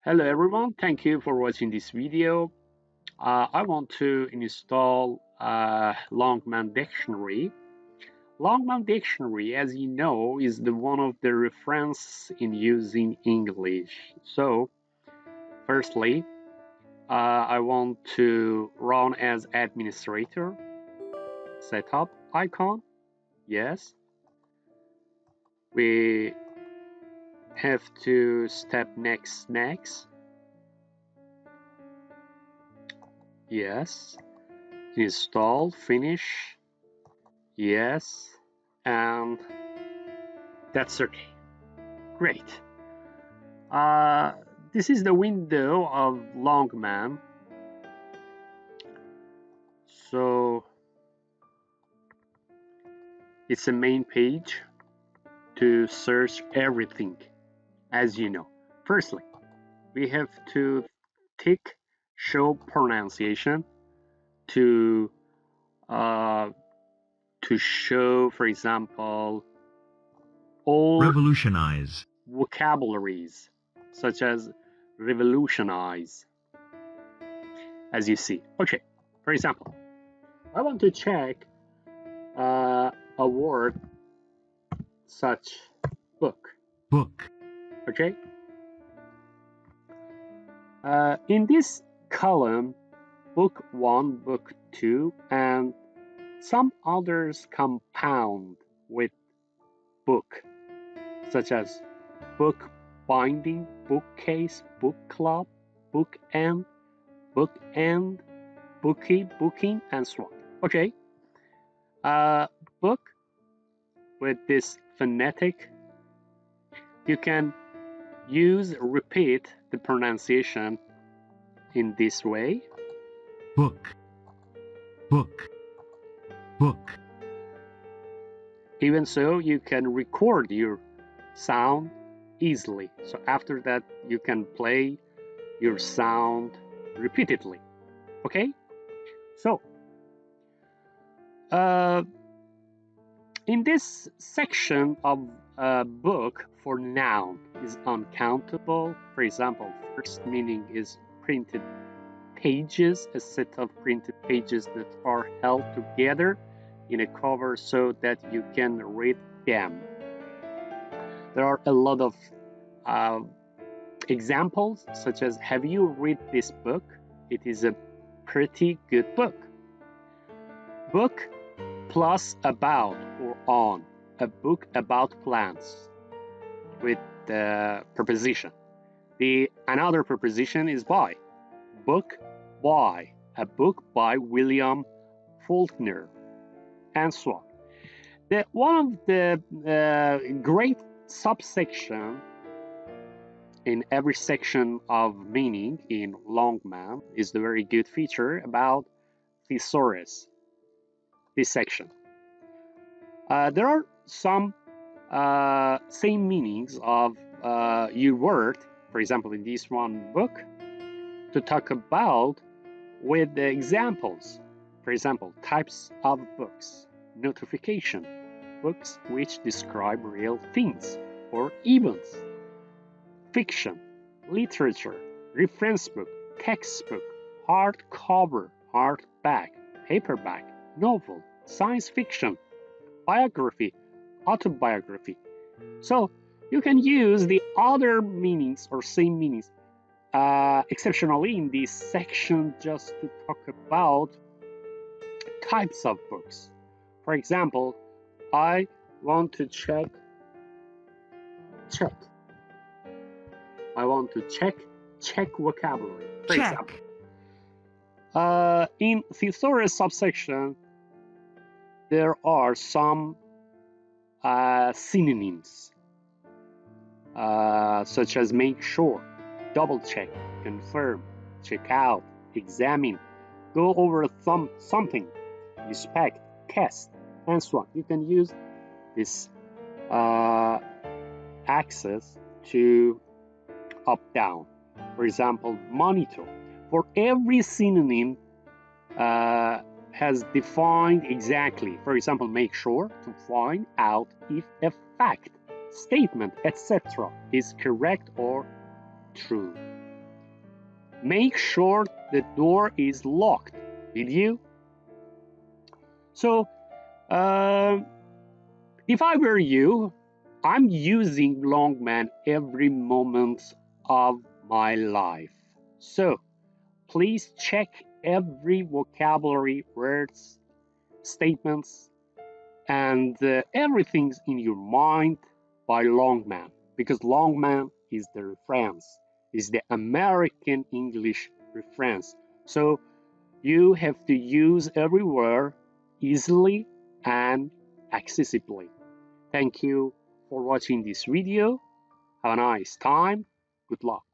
Hello everyone, thank you for watching this video. I want to install Longman Dictionary. Longman Dictionary, as you know, is the one of the reference in using English. So, firstly, I want to run as administrator. Setup icon, yes. We have to step next, yes. Install, finish, yes, and that's okay. Great. Uh, this is the window of Longman. So it's a main page to search everything, as you know. Firstly, we have to tick show pronunciation to uh, to show, for example, all Revolutionize. vocabularies such as revolutionize, as you see. Okay, for example, I want to check a word such book. Book. Okay, in this column, book 1, book 2, and some others compound with book, such as book binding, bookcase, book club, book end, bookie, booking, and so on. Okay, book with this phonetic, you can repeat the pronunciation in this way. Book. Book. Book. Even so, you can record your sound easily. So after that, you can play your sound repeatedly. Okay? So, in this section of book for noun is uncountable. For example, first meaning is printed pages, a set of printed pages that are held together in a cover so that you can read them. There are a lot of examples, such as, have you read this book? It is a pretty good book. Book plus about or on, a book about plants with the preposition. Another preposition is by. Book by, a book by William Faulkner, and so on. One of the great subsection in every section of meaning in Longman is the very good feature about Thesaurus, this section. There are some same meanings of your word, for example, in this one book, to talk about with the examples. For example, types of books, notification, books which describe real things or events, fiction, literature, reference book, textbook, hardcover, hardback, paperback, novel, science fiction, biography, autobiography. So you can use the other meanings or same meanings exceptionally in this section just to talk about types of books. For example, I want to check. I want to check vocabulary. For example, in Thesaurus subsection, there are some synonyms, such as make sure, double check, confirm, check out, examine, go over something, inspect, test, and so on. You can use this axis to up down. For example, monitor. For every synonym has defined exactly. For example, make sure to find out if a fact, statement, etc. is correct or true. make sure the door is locked. Did you? So, if I were you, I'm using Longman every moment of my life. So, please check every vocabulary, words, statements, and everything's in your mind by Longman, because Longman is the reference, is the American English reference. So you have to use every word easily and accessibly. Thank you for watching this video. Have a nice time. Good luck.